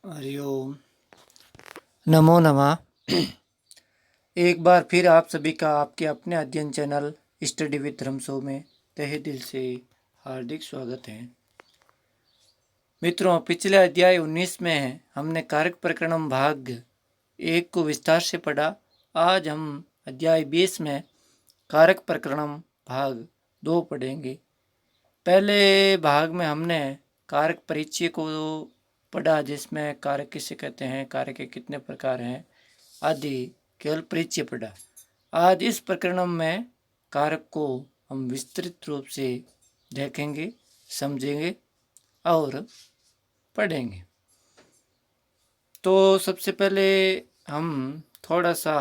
हरिओम। नमो नमः। एक बार फिर आप सभी का आपके अपने अध्ययन चैनल स्टडी विद धर्मसो में तहे दिल से हार्दिक स्वागत है। मित्रों, पिछले अध्याय 19 में हमने कारक प्रकरणम भाग 1 को विस्तार से पढ़ा। आज हम अध्याय 20 में कारक प्रकरणम भाग 2 पढ़ेंगे। पहले भाग में हमने कारक परिचय को पढ़ा, जिसमें कारक किसे कहते हैं, कारक के कितने प्रकार हैं आदि केवल परिचय पढ़ा। आज इस प्रकरण में कारक को हम विस्तृत रूप से देखेंगे, समझेंगे और पढ़ेंगे। तो सबसे पहले हम थोड़ा सा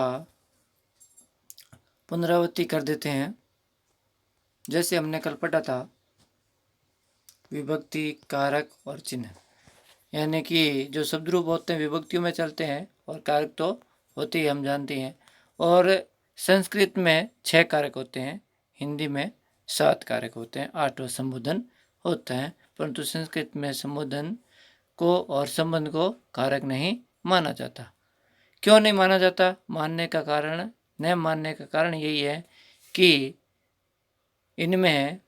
पुनरावृत्ति कर देते हैं। जैसे हमने कल पढ़ा था, विभक्ति, कारक और चिन्ह, यानी कि जो शब्द रूप होते हैं विभक्तियों में चलते हैं और कारक तो होते ही हम जानते हैं। और संस्कृत में 6 कारक होते हैं, हिंदी में 7 कारक होते हैं, 8वां संबोधन होता है। परंतु संस्कृत में संबोधन को और संबंध को कारक नहीं माना जाता। क्यों नहीं माना जाता? मानने का कारण, न मानने का कारण यही है कि इनमें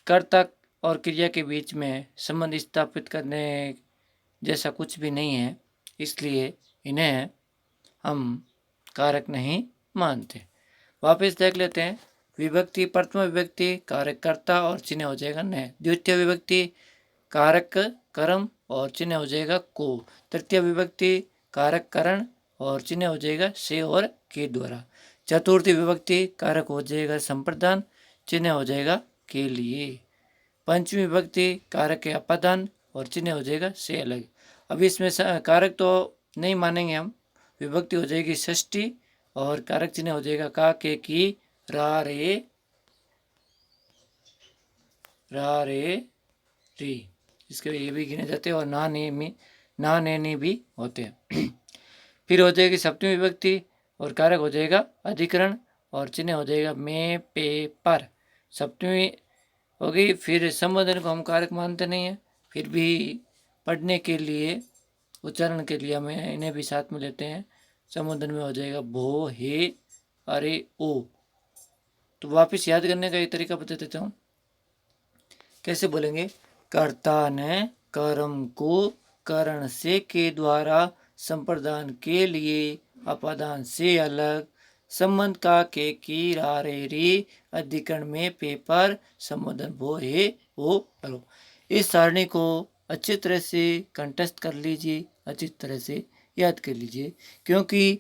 कर्ता और क्रिया के बीच में संबंध स्थापित करने जैसा कुछ भी नहीं है, इसलिए इन्हें हम कारक नहीं मानते। वापस देख लेते हैं। विभक्ति, प्रथम विभक्ति कारक कर्ता और चिन्ह हो जाएगा न। द्वितीय विभक्ति कारक कर्म और चिन्ह हो जाएगा को। तृतीय विभक्ति कारक करण और चिन्ह हो जाएगा से और के द्वारा। चतुर्थी विभक्ति कारक हो जाएगा संप्रदान, चिन्ह हो जाएगा के लिए। पंचमी विभक्ति कारक के अपादान और चिन्ह हो जाएगा से अलग। अब इसमें कारक तो नहीं मानेंगे हम। विभक्ति हो जाएगी षष्ठी और कारक चिन्ह हो जाएगा का, के, की, रा, रे, री। इसके ये भी गिने जाते हैं और ना, ने, नी भी होते हैं। फिर हो जाएगी सप्तमी विभक्ति और कारक हो जाएगा अधिकरण और चिन्ह हो जाएगा में, पे, पर। सप्तमी हो गई। फिर संबोधन को हम कारक मानते नहीं हैं, फिर भी पढ़ने के लिए, उच्चारण के लिए हमें इन्हें भी साथ में लेते हैं। संबोधन में हो जाएगा भो, हे, अरे, ओ। तो वापस याद करने का एक तरीका बता देता हूँ। कैसे बोलेंगे? कर्ता ने कर्म को करण से के द्वारा संप्रदान के लिए अपादान से अलग, संबंध का के, की, रा, रे, अधिकरण में पेपर, संबोधन भो, हे, ओ, अरो। इस सारणी को अच्छी तरह से कंठस्थ कर लीजिए, अच्छी तरह से याद कर लीजिए, क्योंकि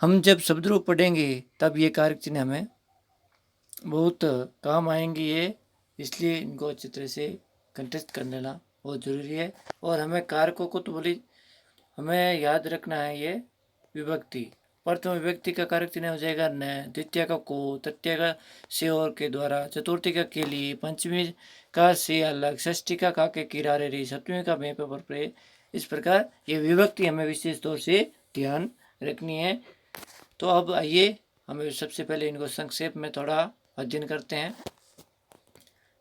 हम जब शब्द रूप पढ़ेंगे तब ये कारक चिन्ह हमें बहुत काम आएंगे ये, इसलिए इनको अच्छी तरह से कंठस्थ कर लेना बहुत ज़रूरी है। और हमें कारकों को तो बोली हमें याद रखना है। ये विभक्ति, प्रथम विभक्ति का कारक चिन्ह हो जाएगा न, द्वितीय का को, तृतीय का से और के द्वारा, चतुर्थी का के लिए, पंचमी का से अलग, षष्ठी का के, किरारे री, सप्तमी का में, पर प्रे। इस प्रकार ये विभक्ति हमें विशेष तौर से ध्यान रखनी है। तो अब आइए हमें सबसे पहले इनको संक्षेप में थोड़ा अध्ययन करते हैं।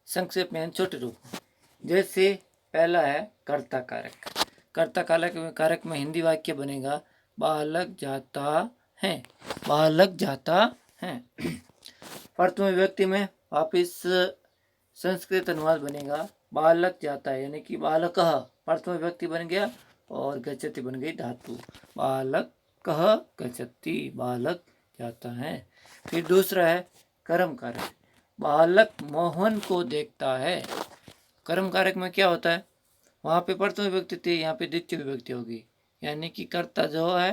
संक्षेप में छोटे रूप में, जैसे पहला है कर्ता कारक। कर्ता कारक में हिंदी वाक्य बनेगा बालक जाता है, बालक जाता है। प्रथम विभक्ति में वापिस संस्कृत अनुवाद बनेगा बालक जाता है, यानी कि बालक प्रथम विभक्ति बन गया और गच्छति बन गई धातु। बालक गच्छति, बालक जाता है। फिर दूसरा है कर्म कारक। बालक मोहन को देखता है। कर्म कारक में क्या होता है? वहाँ पे प्रथम विभक्ति थी, यहाँ पे द्वितीय विभक्ति होगी, यानी कि कर्ता जो है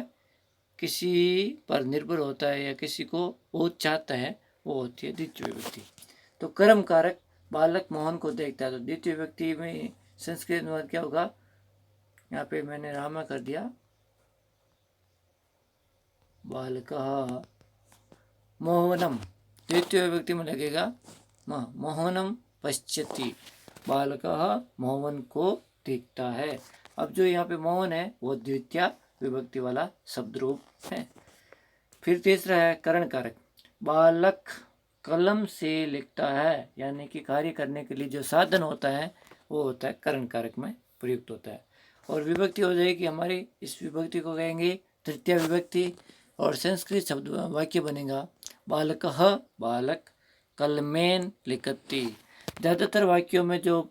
किसी पर निर्भर होता है या किसी को बहुत चाहता है, वो होती है द्वितीय विभक्ति। तो कर्म कारक बालक मोहन को देखता है, तो द्वितीय विभक्ति में संस्कृत अनुवाद क्या होगा? यहाँ पे मैंने रामा कर दिया, बालकः मोहनम। द्वितीय विभक्ति में लगेगा मोहनम पश्यति, बालकः मोहन को देखता है। अब जो यहाँ पे मोहन है वो द्वितीय विभक्ति वाला शब्द रूप है। फिर तीसरा है करण कारक। बालक कलम से लिखता है, यानी कि कार्य करने के लिए जो साधन होता है वो होता है करण कारक में प्रयुक्त होता है। और विभक्ति हो जाएगी हमारी, इस विभक्ति को कहेंगे तृतीय विभक्ति। और संस्कृत शब्द वाक्य बनेगा बालकः बालक कलमेन लिखति। ज़्यादातर वाक्यों में जो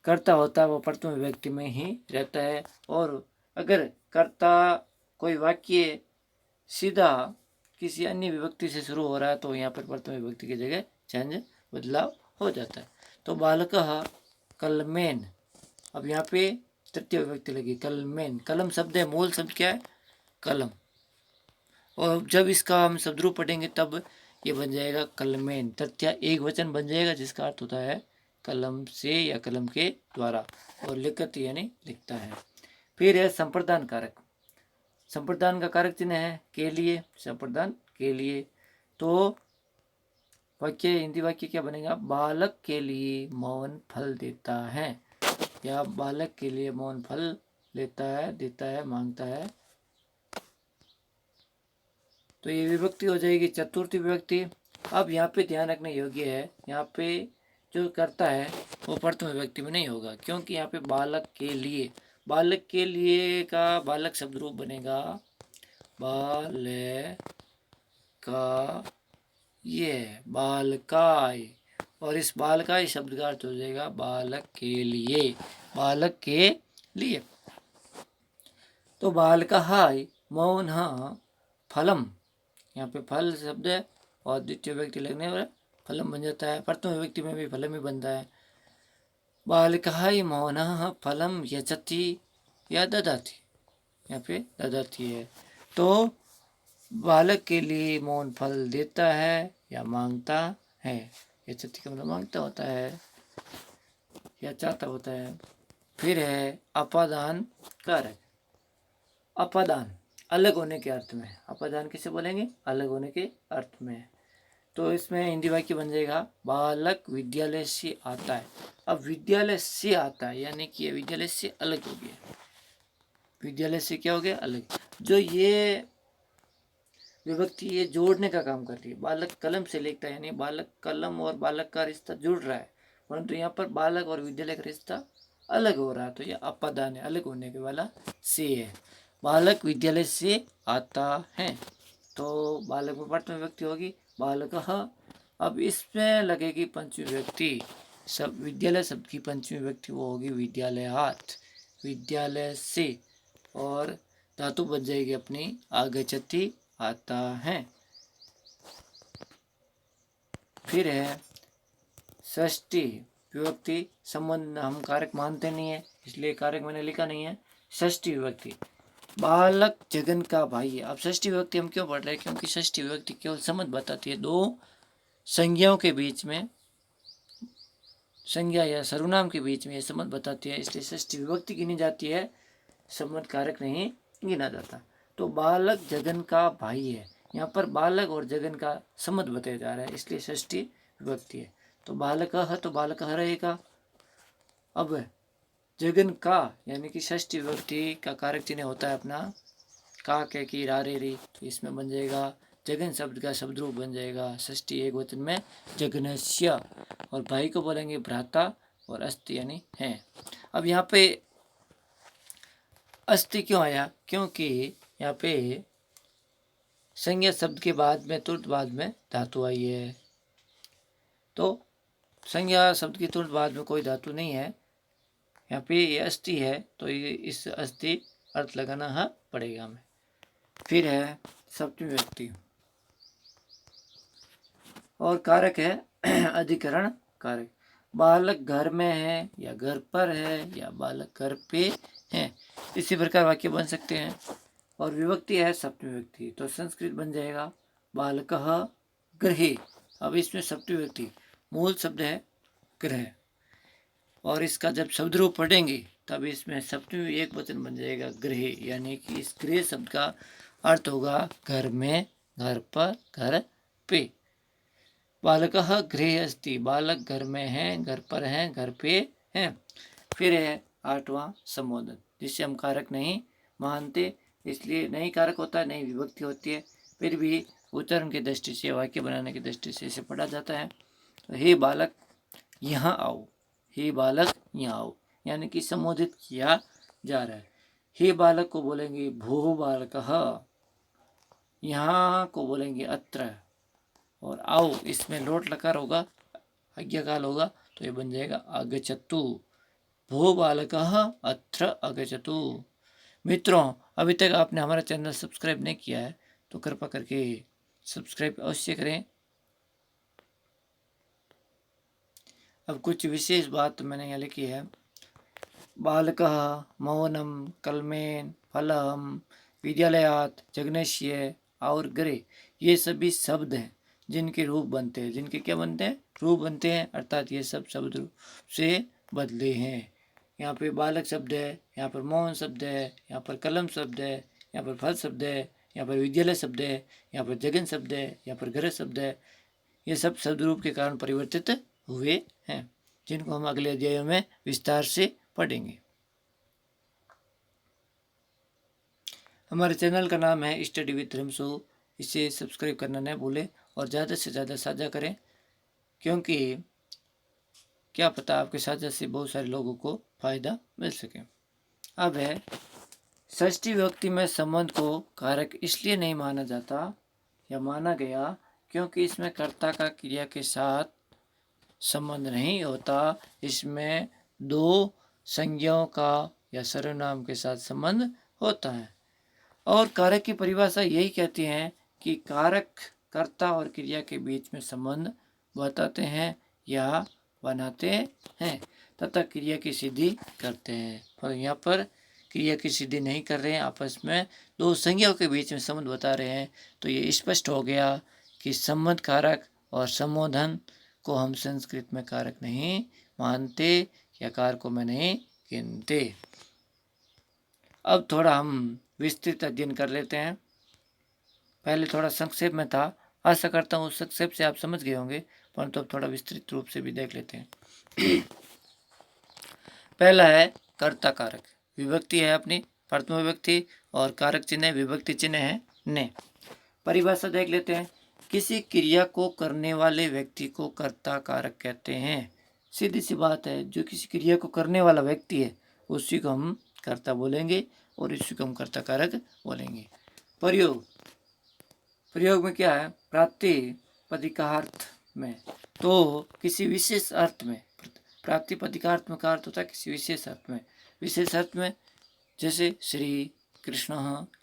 कर्ता होता है वो प्रथम विभक्ति में ही रहता है, और अगर कर्ता कोई वाक्य सीधा किसी अन्य विभक्ति से शुरू हो रहा है तो यहाँ पर प्रथम विभक्ति की जगह चेंज बदलाव हो जाता है। तो बालकः कलमेन, अब यहाँ पे तृतीय विभक्ति लगी कलमेन। कलम शब्द है, मूल शब्द क्या है? कलम। और जब इसका हम शब्द रूप पढ़ेंगे तब ये बन जाएगा कलमेन, तृतीय एक वचन बन जाएगा जिसका अर्थ होता है कलम से या कलम के द्वारा, और लिखत यानी लिखता है। फिर है संप्रदान कारक। संप्रदान का कारक चिन्ह है के लिए, संप्रदान के लिए। तो वाक्य, हिंदी वाक्य क्या बनेगा? बालक के लिए मौन फल देता है, या बालक के लिए मौन फल लेता है, देता है, मांगता है। तो ये विभक्ति हो जाएगी चतुर्थी विभक्ति। अब यहाँ पे ध्यान रखने योग्य है, यहाँ पे जो करता है वो प्रथम विभक्ति में नहीं होगा, क्योंकि यहाँ पे बालक के लिए, बालक के लिए का बालक शब्द रूप बनेगा बाल का, ये बालकाय, और इस बालकाय शब्द का अर्थ हो जाएगा बालक के लिए, बालक के लिए। तो बालकाय मौन फलम, यहाँ पे फल शब्द है और द्वितीय व्यक्ति लगने पर फलम बन जाता है, प्रथम विभक्ति में भी फलम ही बनता है। बालकाय मौनः फलम यजति या ददाति, यहाँ पे ददाति है। तो बालक के लिए मौन फल देता है या मांगता है। यजति का मतलब मांगता होता है या चाहता होता है। फिर है अपादान कारक। अपादान अलग होने के अर्थ में, अपादान किसे बोलेंगे? अलग होने के अर्थ में। तो इसमें हिंदी वाक्य बन जाएगा बालक विद्यालय से आता है। अब विद्यालय से आता है यानी कि ये विद्यालय से अलग हो गया, विद्यालय से क्या हो गया? अलग। जो ये विभक्ति ये जोड़ने का काम कर रही है, बालक कलम से लिखता है यानी बालक कलम और बालक का रिश्ता जुड़ रहा है, परंतु यहाँ पर बालक और विद्यालय का रिश्ता अलग हो रहा है, तो ये अपादान है, अलग होने के वाला से है। बालक विद्यालय से आता है, तो बालक में प्रथम विभक्ति होगी बालकः। अब इसमें लगेगी पंचमी विभक्ति, सब विद्यालय शब्द की पंचमी विभक्ति वो होगी विद्यालयात्, विद्यालय से, और धातु बन जाएगी अपनी आगच्छति, आता है। फिर है षष्ठी विभक्ति। संबंध हम कारक मानते नहीं है, इसलिए कारक मैंने लिखा नहीं है। षष्ठी विभक्ति बालक जगन का भाई है। अब षष्ठी विभक्ति हम क्यों पढ़ रहे हैं? क्योंकि षष्ठी विभक्ति केवल संबंध बताती है, दो संज्ञाओं के बीच में, संज्ञा या सर्वनाम के बीच में ये संबंध बताती है, इसलिए षष्ठी विभक्ति गिनी जाती है, संबंध कारक नहीं गिना जाता। तो बालक जगन का भाई है, यहाँ पर बालक और जगन का संबंध बताया जा रहा है, इसलिए षष्ठी विभक्ति है। तो बालक है तो बालक रहेगा। अब जगन का यानी कि षष्ठी विभक्ति का कारक चिन्ह होता है अपना का, के, की, रा, रे, री, तो इसमें बन जाएगा जगन शब्द का शब्द रूप बन जाएगा षष्ठी एक वचन में जगनस्य, और भाई को बोलेंगे भ्राता, और अस्ति यानी है। अब यहाँ पे अस्ति क्यों आया? क्योंकि यहाँ पे संज्ञा शब्द के बाद में तुरंत बाद में धातु आई है, तो संज्ञा शब्द की तुरंत बाद में कोई धातु नहीं है, यहाँ पे ये अस्ति है, तो ये इस अस्ति अर्थ लगाना पड़ेगा हमें। फिर है सप्तमी व्यक्ति, और कारक है अधिकरण कारक। बालक घर में है या घर पर है या बालक घर पे है, इसी प्रकार वाक्य बन सकते हैं। और विभक्ति है सप्तमी विभक्ति, तो संस्कृत बन जाएगा बालकः गृहे। अब इसमें सप्तमी विभक्ति, मूल शब्द है गृह, और इसका जब शब्द रूप पढ़ेंगे तब इसमें सप्तमी एक वचन बन जाएगा गृह, यानी कि इस गृह शब्द का अर्थ होगा घर में, घर पर, घर पे। बालकः गृहे अस्ति, बालक घर में है, घर पर है, घर पे है। फिर है आठवां संबोधन, जिसे हम कारक नहीं मानते, इसलिए नहीं कारक होता है, नहीं विभक्ति होती है, फिर भी उच्चारण की दृष्टि से, वाक्य बनाने की दृष्टि से इसे पढ़ा जाता है। तो हे बालक यहाँ आओ, हे बालक यहाँ आओ, यानी कि संबोधित किया जा रहा है। हे बालक को बोलेंगे भो बालकः, यहाँ को बोलेंगे अत्र, और आओ इसमें लोट लकार होगा, आज्ञाकाल होगा, तो ये बन जाएगा आगच्छतु। भो बालकः अत्र आगच्छतु। मित्रों, अभी तक आपने हमारा चैनल सब्सक्राइब नहीं किया है तो कृपया करके सब्सक्राइब अवश्य करें। अब कुछ विशेष बात मैंने यहाँ लिखी है। बालकः, मौनम, कलमेन, फलम, विद्यालयात, जगनेश्य और गरे, ये सभी शब्द हैं जिनके रूप बनते हैं। जिनके क्या बनते हैं? रूप बनते हैं, अर्थात ये सब शब्द रूप से बदले हैं। यहाँ पे बालक शब्द है, यहाँ पर मौन शब्द है, यहाँ पर कलम शब्द है, यहाँ पर फल शब्द है, यहाँ पर विद्यालय शब्द है, यहाँ पर जगन शब्द है, यहाँ पर घर शब्द है। ये सब शब्द रूप के कारण परिवर्तित हुए हैं, जिनको हम अगले अध्यायों में विस्तार से पढ़ेंगे। हमारे चैनल का नाम है स्टडी विद रमसू। इसे सब्सक्राइब करना न भूलें और ज़्यादा से ज़्यादा साझा करें, क्योंकि क्या पता आपके साझा से बहुत सारे लोगों को फायदा मिल सके। अब है षष्ठी विभक्ति में संबंध को कारक इसलिए नहीं माना जाता या माना गया क्योंकि इसमें कर्ता का क्रिया के साथ संबंध नहीं होता। इसमें दो संज्ञाओं का या सर्वनाम के साथ संबंध होता है। और कारक की परिभाषा यही कहती है कि कारक कर्ता और क्रिया के बीच में संबंध बताते हैं या बनाते हैं तथा क्रिया की सिद्धि करते हैं। और यहाँ पर क्रिया की सिद्धि नहीं कर रहे हैं, आपस में दो संज्ञाओं के बीच में संबंध बता रहे हैं। तो ये स्पष्ट हो गया कि संबंध कारक और संबोधन को हम संस्कृत में कारक नहीं मानते या कारकों में नहीं गिनते। अब थोड़ा हम विस्तृत अध्ययन कर लेते हैं। पहले थोड़ा संक्षेप में था, आशा करता हूँ संक्षेप से आप समझ गए होंगे, परंतु अब थोड़ा विस्तृत रूप से भी देख लेते हैं। पहला है कर्ता कारक। विभक्ति है अपनी प्रथम विभक्ति और कारक चिन्ह विभक्ति चिन्ह है ने। परिभाषा देख लेते हैं। किसी क्रिया को करने वाले व्यक्ति को कर्ता कारक कहते हैं। सीधी सी बात है, जो किसी क्रिया को करने वाला व्यक्ति है उसी को हम कर्ता बोलेंगे और इसी को हम कर्ता कारक बोलेंगे। प्रयोग, प्रयोग में क्या है? प्रातिपदिकार्थ में, तो किसी विशेष अर्थ में, प्रातिपदिकार्थ में का अर्थ होता है किसी विशेष अर्थ में। विशेष अर्थ में जैसे श्री, कृष्ण,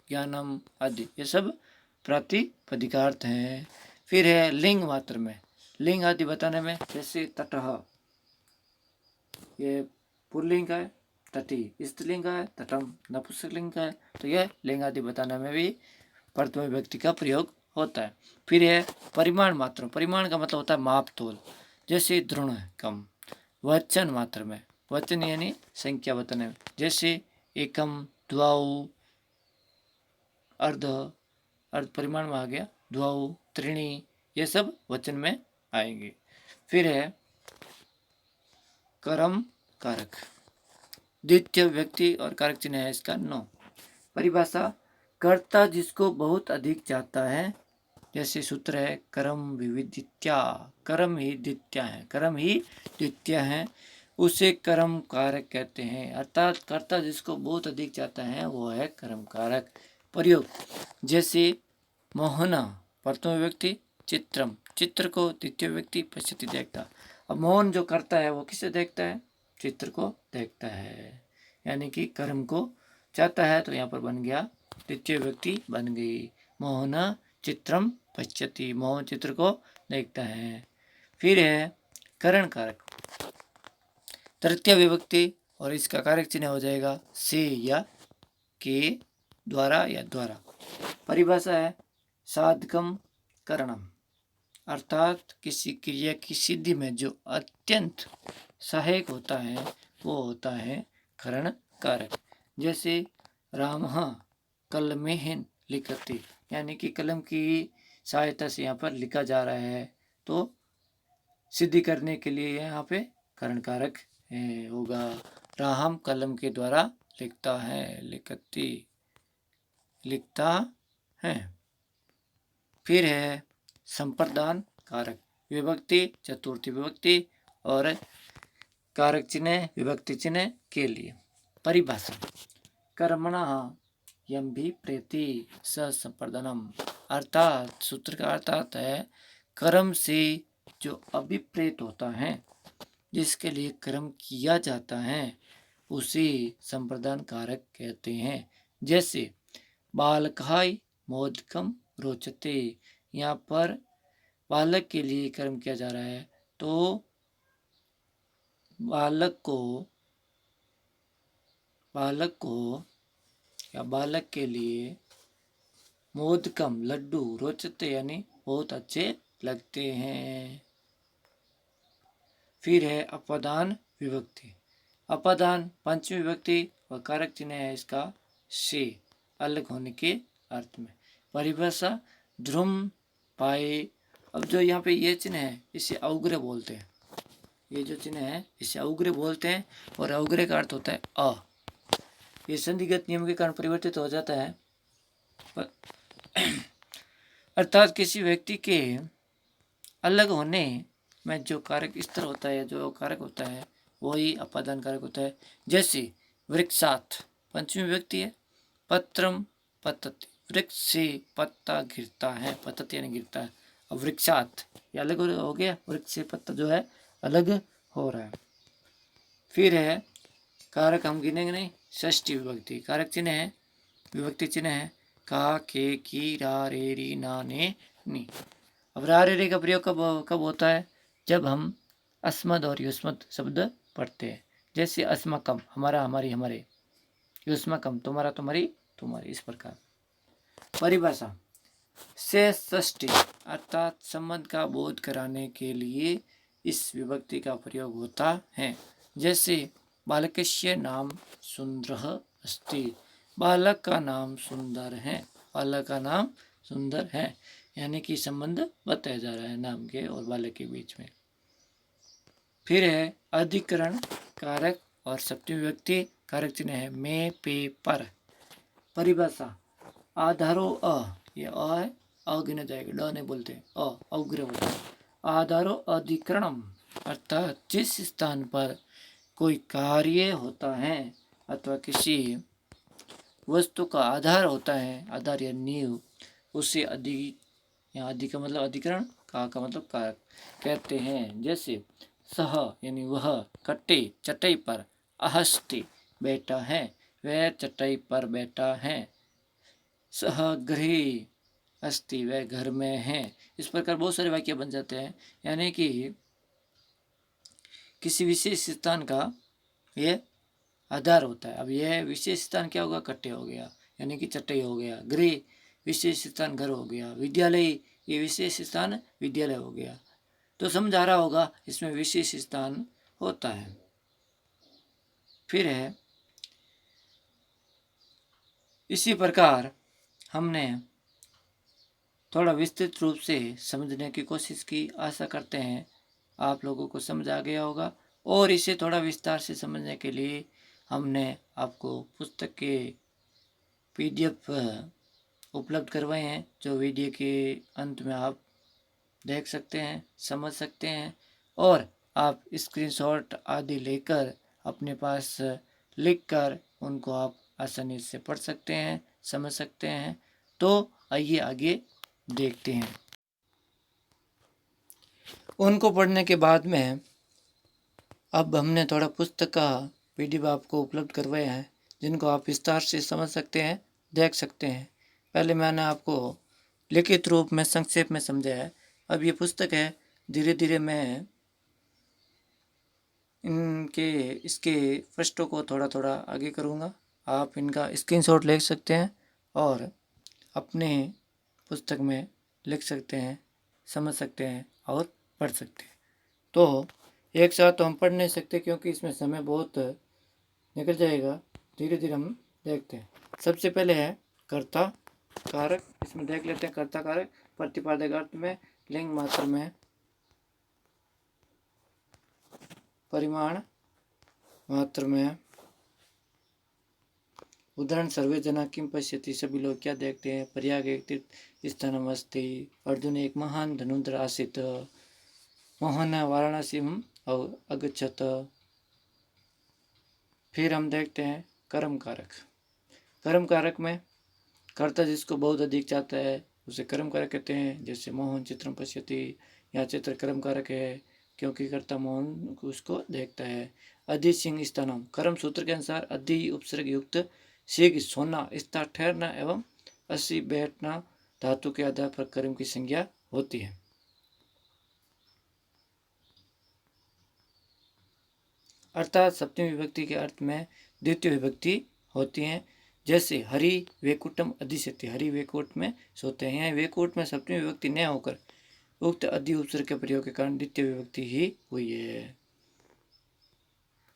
ज्ञानम आदि, ये सब प्रातिपदिकार्थ हैं। फिर है लिंग मात्र में, लिंग आदि बताने में, जैसे तटः, ये पुल्लिंग है, तटी स्त्रीलिंग का है, तटम नपुंसकलिंग का है। तो यह लिंग आदि बताने में भी प्रथम विभक्ति का प्रयोग होता है। फिर है परिमाण मात्र। परिमाण का मतलब होता है माप तोल, जैसे दृढ़ कम। वचन मात्र में, वचन यानी संख्या बताने में, जैसे एकम, द्वाऊ, अर्ध, अर्ध परिमाण में आ गया, द्वाऊ, त्रीणी, ये सब वचन में आएंगे। फिर है कर्म कारक, द्वितीय व्यक्ति और कारक चिन्ह है इसका नो। परिभाषा, कर्ता जिसको बहुत अधिक चाहता है, जैसे सूत्र है कर्म विविदित्या, कर्म ही द्वितीय है, कर्म ही द्वितीय है, उसे कर्म कारक कहते हैं। अर्थात कर्ता जिसको बहुत अधिक चाहता है वो है कर्म कारक। प्रयोग, जैसे मोहना प्रथम व्यक्ति, चित्रम, चित्र को द्वितीय व्यक्ति पश्यति देखता। अब मोहन जो करता है वो किसे देखता है? चित्र को देखता है, यानी कि कर्म को चाहता है, तो यहाँ पर बन गया द्वितीय व्यक्ति बन गई। मोहना चित्रम पश्यति, मोहन चित्र को देखता है। फिर है करण कारक, तृतीय विभक्ति और इसका कारक चिन्ह हो जाएगा से या के, द्वारा या द्वारा। परिभाषा है साधकम करणम, अर्थात किसी क्रिया की सिद्धि में जो अत्यंत सहायक होता है वो होता है करण कारक। जैसे राम कलमेहन लिखते, यानी कि कलम की सहायता से यहाँ पर लिखा जा रहा है, तो सिद्धि करने के लिए यहाँ पे करण कारक होगा। राम कलम के द्वारा लिखता है, लिखती, लिखता है। फिर है संप्रदान कारक, विभक्ति चतुर्थी विभक्ति और कारक चिन्ह विभक्ति चिन्ह के लिए। परिभाषा कर्मणः यम भी प्रेति संप्रदानम, अर्थात सूत्र का अर्थ है कर्म से जो अभिप्रेत होता है, जिसके लिए कर्म किया जाता है, उसे संप्रदान कारक कहते हैं। जैसे बालकाय मोदकम रोचते, यहाँ पर बालक के लिए कर्म किया जा रहा है, तो बालक के लिए मोदकम लड्डू रोचते यानी बहुत अच्छे लगते हैं। फिर है अपादान विभक्ति। अपादान पंचमी विभक्ति और कारक चिन्ह है इसका से, अलग होने के अर्थ में। परिभाषा ध्रुम पाए। अब जो यहाँ पे ये चिन्ह है इसे अवग्रह बोलते हैं। ये जो चिन्ह है इसे अवग्रह बोलते हैं और अवग्रह का अर्थ होता है अ। ये संधिगत नियम के कारण परिवर्तित हो जाता है, अर्थात किसी व्यक्ति के अलग होने में जो कारक स्तर होता है, जो कारक होता है, वही अपादान कारक होता है। जैसे वृक्षात पंचमी विभक्ति है, पत्रम पतति, वृक्ष से पत्ता गिरता है, पतति यानी गिरता है। अब वृक्षात ये अलग हो गया, वृक्ष से पत्ता जो है अलग हो रहा है। फिर है कारक, हम गिनेंगे नहीं, षष्ठी विभक्ति। कारक चिन्ह है विभक्ति चिन्ह है का, के, की, रा, रे, री, ना, ने, नी। अब रा रे रे का प्रयोग कब होता है? जब हम अस्मद और युष्मद शब्द पढ़ते हैं। जैसे अस्मकम हमारा हमारी हमारे, युष्मकम तुम्हारा तुम्हारी तुम्हारी, इस प्रकार। परिभाषा से षष्ठी अर्थात संबंध का बोध कराने के लिए इस विभक्ति का प्रयोग होता है। जैसे बालकस्य नाम सुंदरः अस्ति, बालक का नाम सुंदर है, बालक का नाम सुंदर है, यानी कि संबंध बताया जा रहा है नाम के और बालक के बीच में। फिर है अधिकरण कारक और सप्तमी विभक्ति। कारक चिन्ह है में, पे, पर। परिभाषा आधारो अ, ये अ है, अ गिना जाएगा, ड नहीं बोलते, अ अवग्रह होता है। आधारो अधिकरणम अर्थात जिस स्थान पर कोई कार्य होता है अथवा किसी वस्तु का आधार होता है, आधार या नींव, उसे अधिक, यहाँ अधिक का मतलब अधिकरण, का मतलब कारक कहते हैं। जैसे सह यानी वह, कट्टे चटाई पर, अहस्ति बैठा है, वह चटाई पर बैठा है, सह गृहे अस्ति वह घर में है। इस प्रकार बहुत सारे वाक्य बन जाते हैं, यानी कि किसी विशेष स्थान का ये आधार होता है। अब यह विशेष स्थान क्या होगा? कट्टे हो गया यानी कि चटाई हो गया, गृह विशेष स्थान घर हो गया, विद्यालय ये विशेष स्थान विद्यालय हो गया। तो समझ आ रहा होगा इसमें विशेष स्थान होता है। फिर है इसी प्रकार हमने थोड़ा विस्तृत रूप से समझने की कोशिश की, आशा करते हैं आप लोगों को समझ आ गया होगा। और इसे थोड़ा विस्तार से समझने के लिए हमने आपको पुस्तक के PDF उपलब्ध करवाए हैं, जो वीडियो के अंत में आप देख सकते हैं, समझ सकते हैं, और आप स्क्रीनशॉट आदि लेकर अपने पास लिखकर उनको आप आसानी से पढ़ सकते हैं, समझ सकते हैं। तो आइए आगे देखते हैं। उनको पढ़ने के बाद में अब हमने थोड़ा पुस्तक का PDF आपको उपलब्ध करवाया है, जिनको आप विस्तार से समझ सकते हैं, देख सकते हैं। पहले मैंने आपको लिखित रूप में संक्षेप में समझाया है। अब ये पुस्तक है, धीरे धीरे मैं इसके पृष्ठों को थोड़ा थोड़ा आगे करूँगा। आप इनका स्क्रीनशॉट ले सकते हैं और अपने पुस्तक में लिख सकते हैं, समझ सकते हैं और पढ़ सकते हैं। तो एक साथ तो हम पढ़ नहीं सकते क्योंकि इसमें समय बहुत निकल जाएगा। धीरे धीरे हम देखते हैं। सबसे पहले है कर्ता कारक, इसमें देख लेते हैं। कर्ता कारक प्रतिपादक अर्थ में, लिंग मात्र में, परिमाण मात्र में। उदाहरण सर्वे जना किम पश्यति, सभी लोग क्या देखते हैं। प्रयाग एक तीर्थ स्थानम अस्ति, अर्जुन एक महान धनुर्धर आसीत्, मोहन वाराणसी अगच्छत, फिर हम देखते हैं कर्म कारक। कर्म कारक में कर्ता जिसको बहुत अधिक चाहता है उसे कर्म कारक कहते हैं। जैसे मोहन चित्रम पश्यति, यहाँ चित्र कर्म कारक है क्योंकि कर्ता मोहन उसको देखता है। अधि सिंह स्थानम, कर्म सूत्र के अनुसार अधि उपसर्ग युक्त सिंह सोना, स्था ठहरना एवं असी बैठना धातु के आधार पर कर्म की संज्ञा होती है। अर्थात सप्तमी विभक्ति के अर्थ में द्वितीय विभक्ति होती है। जैसे हरि वेकुटम अधिशति, हरि वेकुट में सोते हैं। यहाँ वेकुट में सप्तमी विभक्ति न होकर उक्त अधि उपसर्ग के प्रयोग के कारण द्वितीय विभक्ति ही हुई है।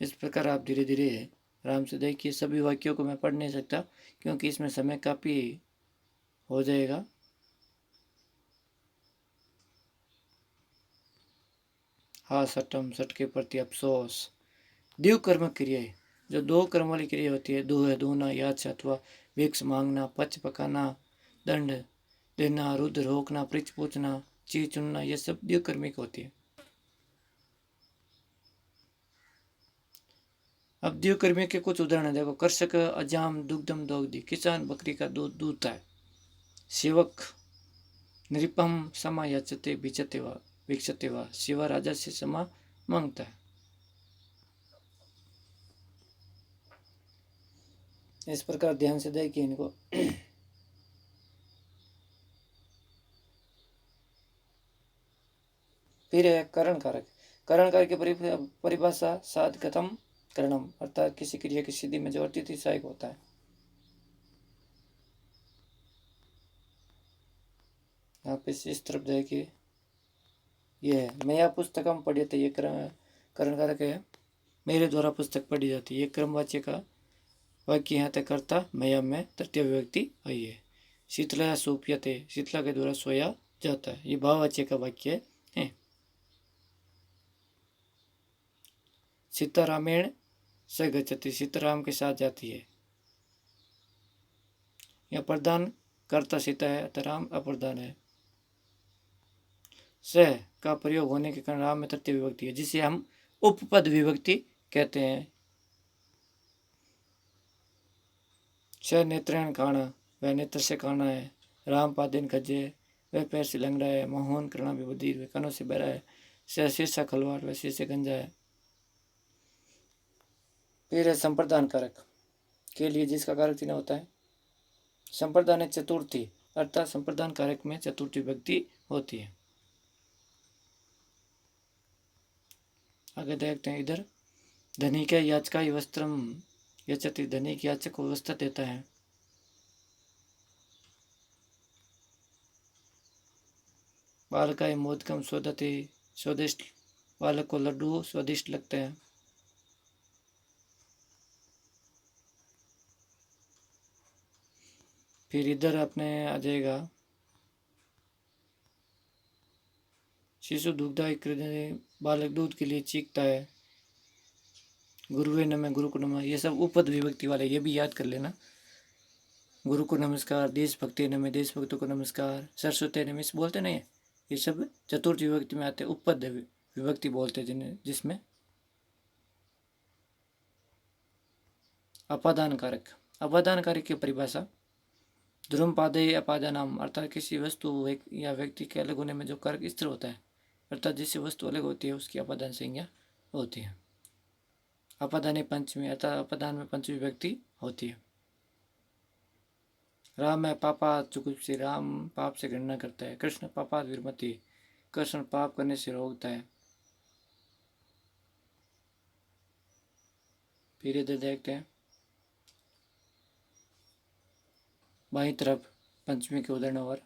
इस प्रकार आप धीरे धीरे आराम से देखिए। सभी वाक्यों को मैं पढ़ नहीं सकता क्योंकि इसमें समय काफ़ी हो जाएगा। हा सटम, सट के प्रति अफसोस। द्विव कर्म क्रियाएं, जो दो कर्म वाली क्रिया होती है, दो है दूना, याद से अथवा, भिक्ष मांगना, पच पकाना, दंड देना, रुद्र रोकना, पृछ पूछना, चीज चुनना, ये सब द्विकर्मिक होती है। अब द्विकर्मिक के कुछ उदाहरण देखो। कर्षक अजाम दुग्धम दोग्धी, किसान बकरी का दूध दूधता है। सेवक नृपम समा याचते भिचते व भिक्षते व, सेवा राजा से समा मांगता है। इस प्रकार ध्यान से देखिए इनको। फिर है करण कारक। करण कारक की परिभाषा साधकतम करणम, अर्थात किसी क्रिया की सिद्धि में जो अतिथि सहायक होता है। यहाँ पे इस तरफ देखिए, ये है मया पुस्तकम पढ़िए, ये करण कारक है, मेरे द्वारा पुस्तक पढ़ी जाती है। ये क्रमवाच्य का वाक्य यहाँ तक करता मया में तृतीय विभक्ति आई है। शीतला सोप्यते, शीतला के द्वारा सोया जाता है, ये भाववाच्य का वाक्य है। सीतारामेण से गच्छति, सीताराम के साथ जाती है। यह प्रधान कर्ता सीता है अतः राम अप्रधान है। स का प्रयोग होने के कारण राम में तृतीय विभक्ति है, जिसे हम उपपद विभक्ति कहते हैं। स नेत्रेण खाना, वह नेत्र से खाना है। राम पादिन खजे, वह पैर से लंगड़ा है। मोहन कृणा भी बधिर, वह कनों से बहरा है। स शीर्षा खलवार, वह शीर्ष से गंजा है। फिर है संप्रदान कारक के लिए जिसका कारक चिन्ह होता है। संप्रदान चतुर्थी, अर्थात संप्रदान कारक में चतुर्थी विभक्ति होती है। आगे देखते हैं इधर। धनिक याचका वस्त्रम यचति, धनिक याचक को वस्त्र देता है। बालकाय मोदकम स्वदति, स्वादिष्ट, बालक को लड्डू स्वादिष्ट लगते हैं। फिर इधर अपने आ जाएगा शिशु दुग्धा, बालक दूध के लिए चीखता है। गुरुवे नमः, गुरु को नमः, ये सब उपद विभक्ति वाले, ये भी याद कर लेना। गुरु को नमस्कार, देशभक्ति नमः, देशभक्तों को नमस्कार, सरस्वती नमः, इस बोलते नहीं, ये सब चतुर्थ विभक्ति में आते हैं। उपद विभक्ति बोलते हैं जिन्हें, जिसमें अपादान कारक। अपादान कारक की परिभाषा ध्रुमपादेय अपादानाम, अर्थात किसी वस्तु या व्यक्ति के अलग होने में जो कारक स्थिर होता है, अर्थात जिससे वस्तु अलग होती है उसकी अपादान संज्ञा होती है। अपादान पंचमी, अर्थात अपादान में पंचमी विभक्ति होती है। राम है पापा चुकुप्सी, राम पाप से घृणा करता है। कृष्ण पापा विरमति, कृष्ण पाप करने से रोकता है। फिर इधर देखते हैं बाईं तरफ पंचमी के उदाहरणों पर।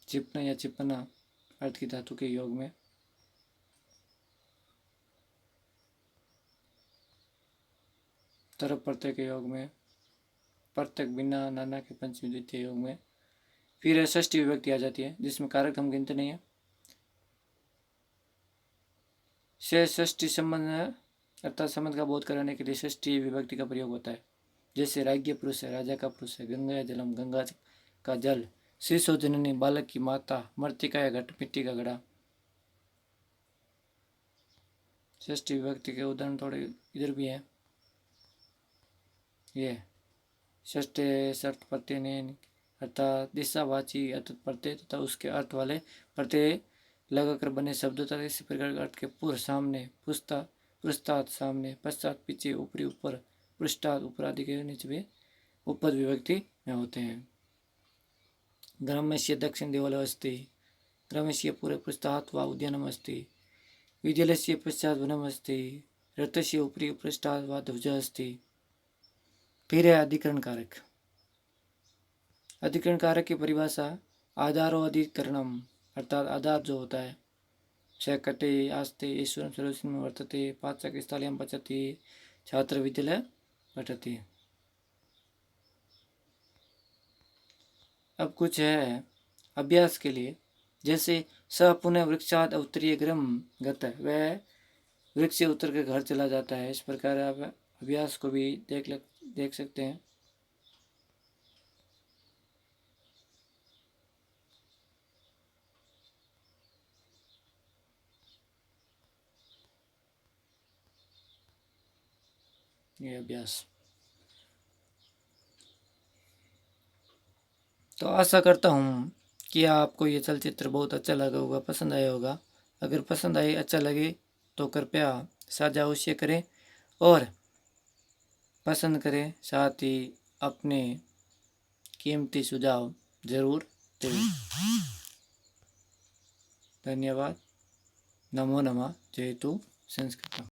चिपना या चिपना अर्थ की धातु के योग में। तरफ प्रत्यय के योग में। प्रत्यक बिना नाना के पंचमी द्वितीय योग में। फिर षष्ठी विभक्ति आ जाती है जिसमें कारक हम गिनते नहीं है। से षष्ठी संबंध, अर्थात संबंध का बोध कराने के लिए षष्ठी विभक्ति का प्रयोग होता है। जैसे राज्य पुरुष है, राजा का पुरुष है। गंगा जलम, गंगा का जल। शिशु जननी, बालक की माता। मृतिका या घट, मिट्टी का घड़ा। षष्ठी विभक्ति के उदाहरण थोड़े इधर भी है। ये षष्ठे षष्ठ प्रत्यय ने अर्थात दिशावाची अर्थ प्रत्यय तथा उसके अर्थ वाले प्रत्यय लगाकर बने शब्द तथा इसी प्रकार के अर्थ के पूर्व सामने पृष्ठात सामने पश्चात पीछे ऊपरी ऊपर पृष्ठात ऊपर आदि के नीचे भी उपपद विभक्ति में होते हैं। ग्राम्यस्य दक्षिण देवालय अस्ति, ग्राम्यस्य पूर्व पृष्ठात् वा उद्यानम् अस्ति, विद्यालयस्य पश्चात् वनम् अस्ति, रथस्य उपरि पृष्ठात् वा ध्वजः अस्ति। फिर है अधिकरण कारक। अधिकरण कारक की परिभाषा आधारो अधिकरणम अर्थात आधार जो होता है, कटे आस्ते ईश्वरं सर्वस्मिन् वर्तते पाठशालायां पठति छात्र विद्यालय पठति। अब कुछ है अभ्यास के लिए, जैसे स पुनः वृक्षाद अवतरीय गृहं गतः, वह वृक्ष से उतर कर घर चला जाता है। इस प्रकार आप अभ्यास को भी देख सकते हैं। ये अभ्यास। तो आशा करता हूँ कि आपको ये चलचित्र बहुत अच्छा लगा होगा, पसंद आया होगा। अगर पसंद आए, अच्छा लगे तो कृपया साझा अवश्य करें और पसंद करें, साथ ही अपने कीमती सुझाव ज़रूर दें। धन्यवाद। नमो नमः। जयतु संस्कृतम्।